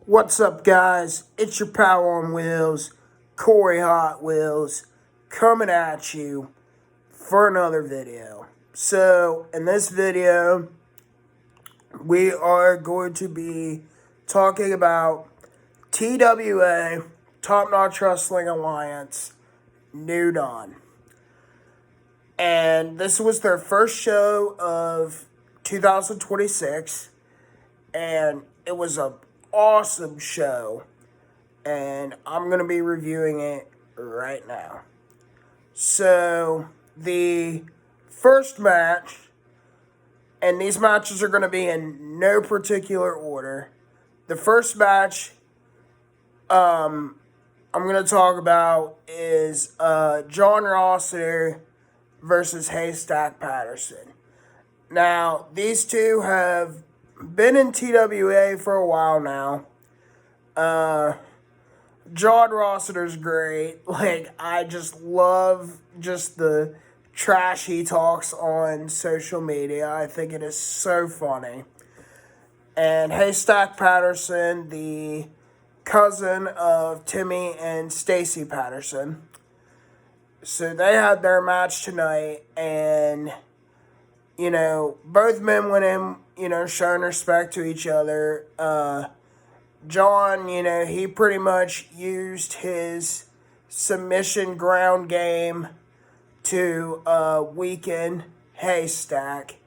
What's up, guys? It's your Power on Wheels, Corey Hot Wheels, coming at you for another video. So, in this video, we are going to be talking about TWA, Top Notch Wrestling Alliance, New Dawn. And this was their first show of 2026, and it was an awesome show, and I'm going to be reviewing it right now. So, the first match, and these matches are going to be in no particular order. The first match I'm going to talk about is John Rossiter versus Haystack Patterson. Now, these two have been in TWA for a while now. John Rossiter's great. I just love the trash he talks on social media. I think it is so funny. And Haystack Patterson, the cousin of Timmy and Stacy Patterson. So they had their match tonight, and, both men went in, showing respect to each other. John, he pretty much used his submission ground game to weaken Haystack.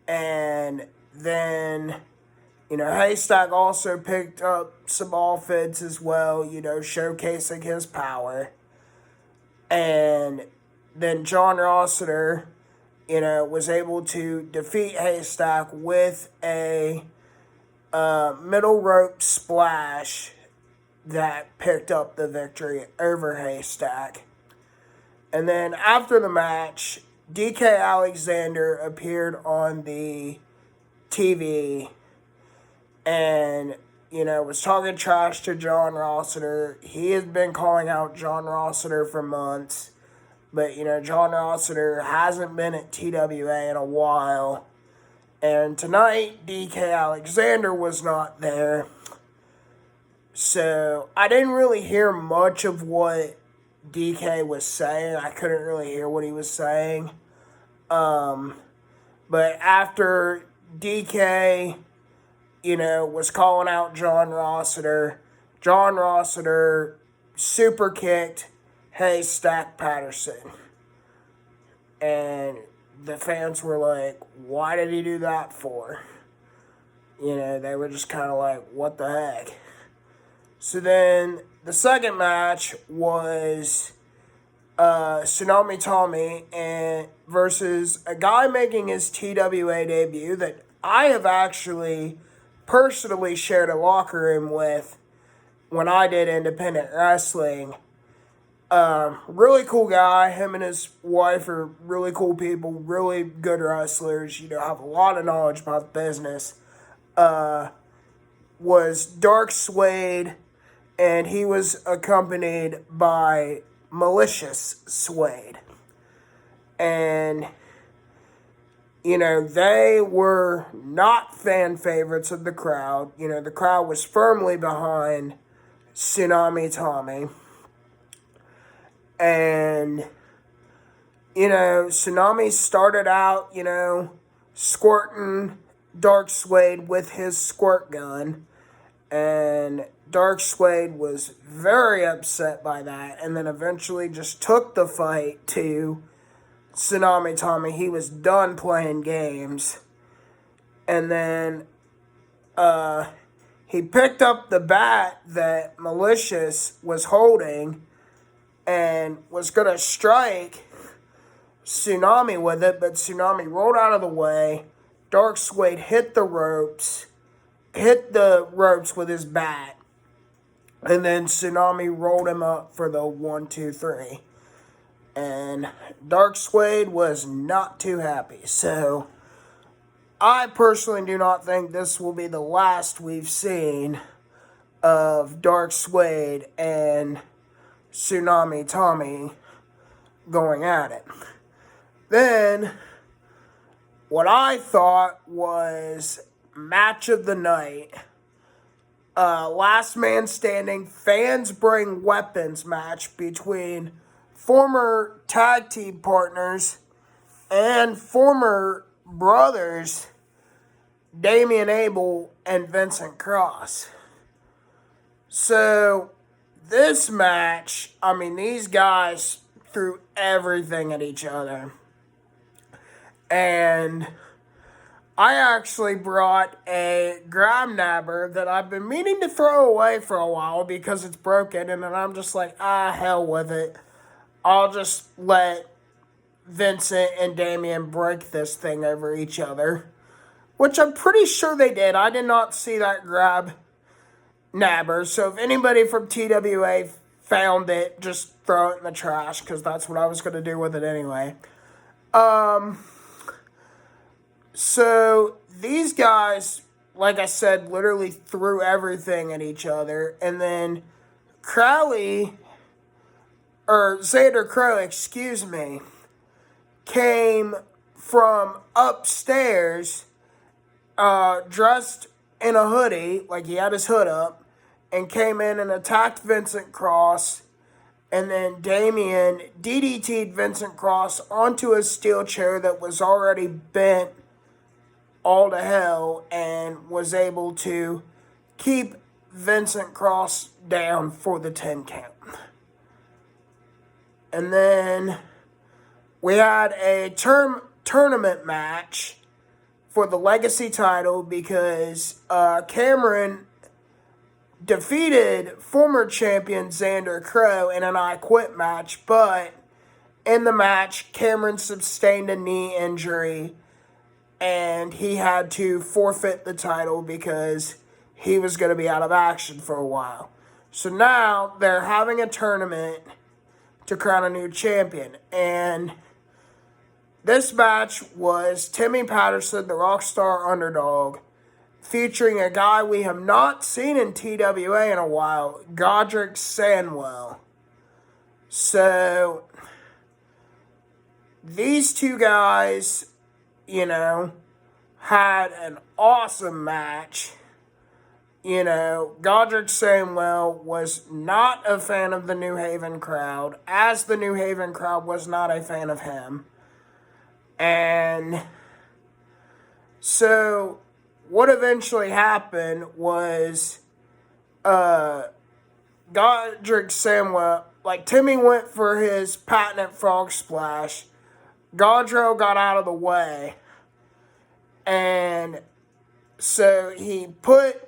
And then, Haystack also picked up some offense as well, showcasing his power. And then John Rossiter, was able to defeat Haystack with a middle rope splash that picked up the victory over Haystack. And then after the match, DK Alexander appeared on the TV and, was talking trash to John Rossiter. He has been calling out John Rossiter for months. But, John Rossiter hasn't been at TWA in a while. And tonight, DK Alexander was not there. So, I didn't really hear much of what DK was saying. I couldn't really hear what he was saying. But after DK, was calling out John Rossiter super kicked Haystack Patterson. And the fans were like, why did he do that for? They were just kind of like, what the heck? So then the second match was Tsunami Tommy versus a guy making his TWA debut that I have actually personally shared a locker room with when I did independent wrestling. Really cool guy. Him and his wife are really cool people, really good wrestlers, have a lot of knowledge about the business. Was Dark Suede, and he was accompanied by Malicious Suede. And, they were not fan favorites of the crowd. The crowd was firmly behind Tsunami Tommy. And, Tsunami started out, squirting Dark Suede with his squirt gun. And Dark Suede was very upset by that. And then eventually just took the fight to Tsunami Tommy. He was done playing games. And then he picked up the bat that Malicious was holding and was going to strike Tsunami with it, but Tsunami rolled out of the way. Dark Suede hit the ropes with his bat, and then Tsunami rolled him up for the 1-2-3. And Dark Suede was not too happy. So, I personally do not think this will be the last we've seen of Dark Suede and Tsunami Tommy going at it. Then, what I thought was match of the night last man standing, fans bring weapons match between former tag team partners and former brothers Damian Abel and Vincent Cross. So this match, I mean, these guys threw everything at each other. And I actually brought a grab nabber that I've been meaning to throw away for a while because it's broken, and then I'm just like, hell with it. I'll just let Vincent and Damian break this thing over each other, which I'm pretty sure they did. I did not see that grab nabber, so if anybody from TWA found it, just throw it in the trash, because that's what I was going to do with it anyway. So these guys, like I said, literally threw everything at each other. And then Xander Crowley, came from upstairs, dressed in a hoodie, like he had his hood up, and came in and attacked Vincent Cross. And then Damian DDT'd Vincent Cross onto a steel chair that was already bent all to hell, and was able to keep Vincent Cross down for the 10 count. And then we had a tournament match for the Legacy title because Cameron defeated former champion Xander Crow in an I Quit match, but in the match, Cameron sustained a knee injury, and he had to forfeit the title because he was going to be out of action for a while. So now they're having a tournament to crown a new champion. And this match was Timmy Patterson, the Rockstar Underdog, featuring a guy we have not seen in TWA in a while, Godric Sandwell. So these two guys, had an awesome match. Godric Sandwell was not a fan of the New Haven crowd, as the New Haven crowd was not a fan of him. And so what eventually happened was Godric Sandwell, Timmy went for his patented frog splash. Godro got out of the way. And so he put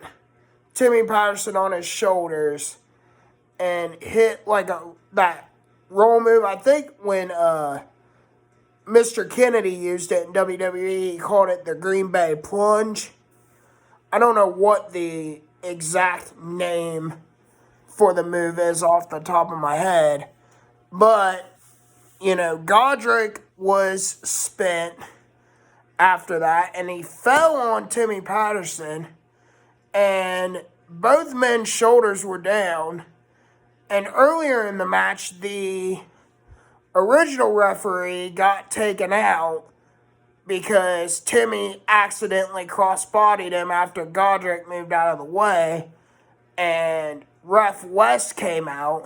Timmy Patterson on his shoulders and hit that roll move. I think when Mr. Kennedy used it in WWE, he called it the Green Bay Plunge. I don't know what the exact name for the move is off the top of my head. But, Godric was spent after that, and he fell on Timmy Patterson, and both men's shoulders were down. And earlier in the match, the original referee got taken out because Timmy accidentally cross-bodied him after Godric moved out of the way, and Ref West came out,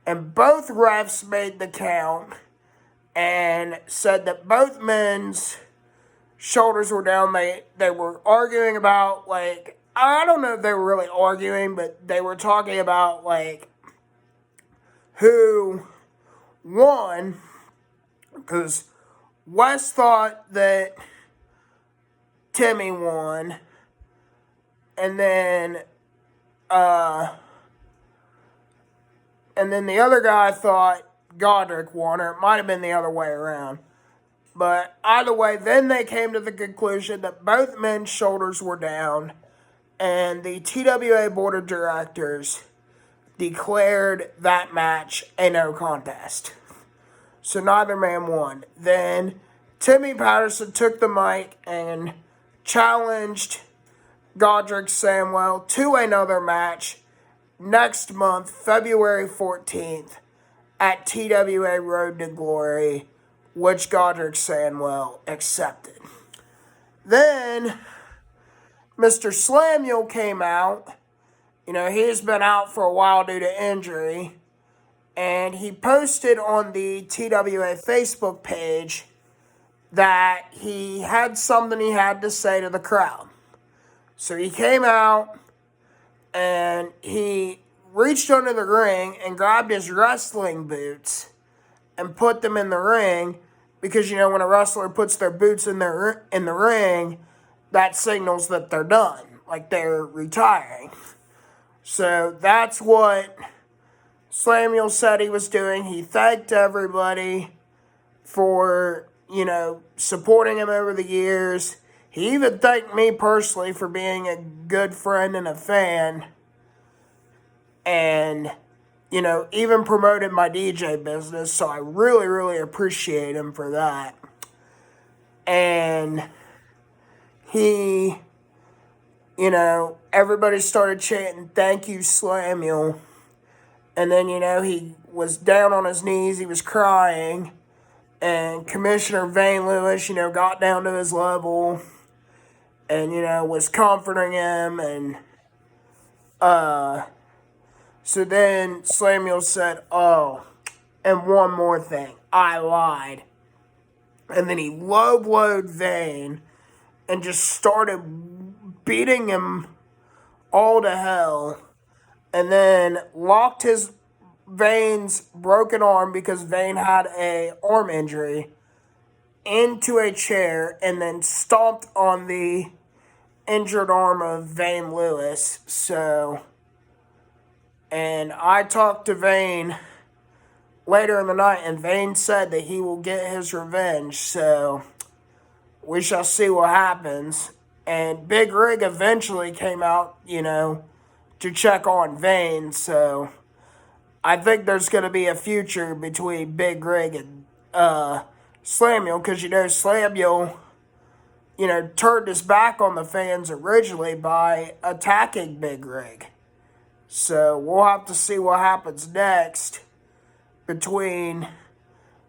and both refs made the count and said that both men's shoulders were down. They were arguing about, I don't know if they were really arguing, but they were talking about, who won, because West thought that Timmy won, and then the other guy thought Godric won, or it might have been the other way around. But either way, then they came to the conclusion that both men's shoulders were down, and the TWA Board of Directors declared that match a no contest. So neither man won. Then Timmy Patterson took the mic and challenged Godric Sandwell to another match next month, February 14th, at TWA Road to Glory, which Godric Sandwell accepted. Then Mr. Slamuel came out He's been out for a while due to injury. And he posted on the TWA Facebook page that he had something he had to say to the crowd. So he came out and he reached under the ring and grabbed his wrestling boots and put them in the ring because, when a wrestler puts their boots in the ring, that signals that they're done, like they're retiring. So that's what Samuel said he was doing. He thanked everybody for, supporting him over the years. He even thanked me personally for being a good friend and a fan. And, even promoted my DJ business. So I really, really appreciate him for that. And he, everybody started chanting, "Thank you, Samuel." And then, he was down on his knees. He was crying. And Commissioner Vane Lewis, got down to his level and, was comforting him. And so then Samuel said, "Oh, and one more thing. I lied." And then he low-blowed Vane and just started beating him all to hell. And then locked his Vane's broken arm, because Vane had a arm injury, into a chair and then stomped on the injured arm of Vane Lewis. And I talked to Vane later in the night, and Vane said that he will get his revenge. So we shall see what happens. And Big Rig eventually came out, to check on Vane. So I think there's going to be a future between Big Rig and Samuel, because, Samuel, turned his back on the fans originally by attacking Big Rig. So we'll have to see what happens next between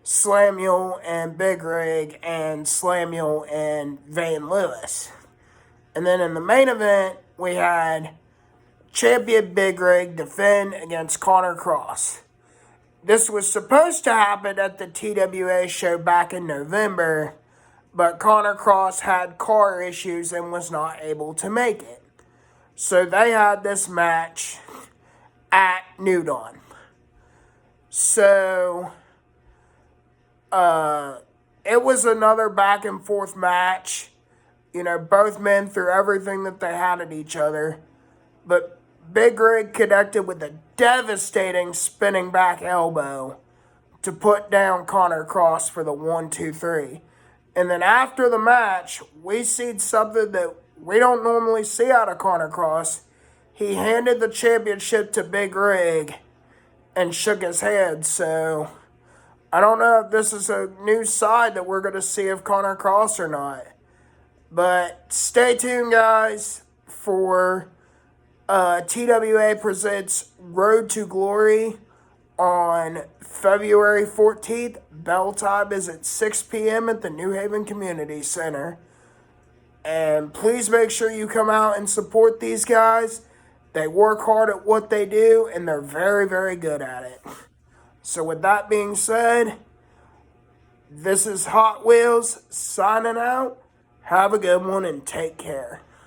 Samuel and Big Rig and Samuel and Vane Lewis. And then in the main event, we had champion Big Rig defend against Connor Cross. This was supposed to happen at the TWA show back in November, but Connor Cross had car issues and was not able to make it. So they had this match at New Dawn. So it was another back and forth match. Both men threw everything that they had at each other. But Big Rig connected with a devastating spinning back elbow to put down Connor Cross for the 1-2-3. And then after the match, we seen something that we don't normally see out of Connor Cross. He handed the championship to Big Rig and shook his head. So I don't know if this is a new side that we're going to see of Connor Cross or not. But stay tuned, guys, for TWA presents Road to Glory on February 14th. Bell time is at 6 p.m. at the New Haven Community Center. And please make sure you come out and support these guys. They work hard at what they do, and they're very, very good at it. So with that being said, this is Hot Wheels signing out. Have a good one and take care.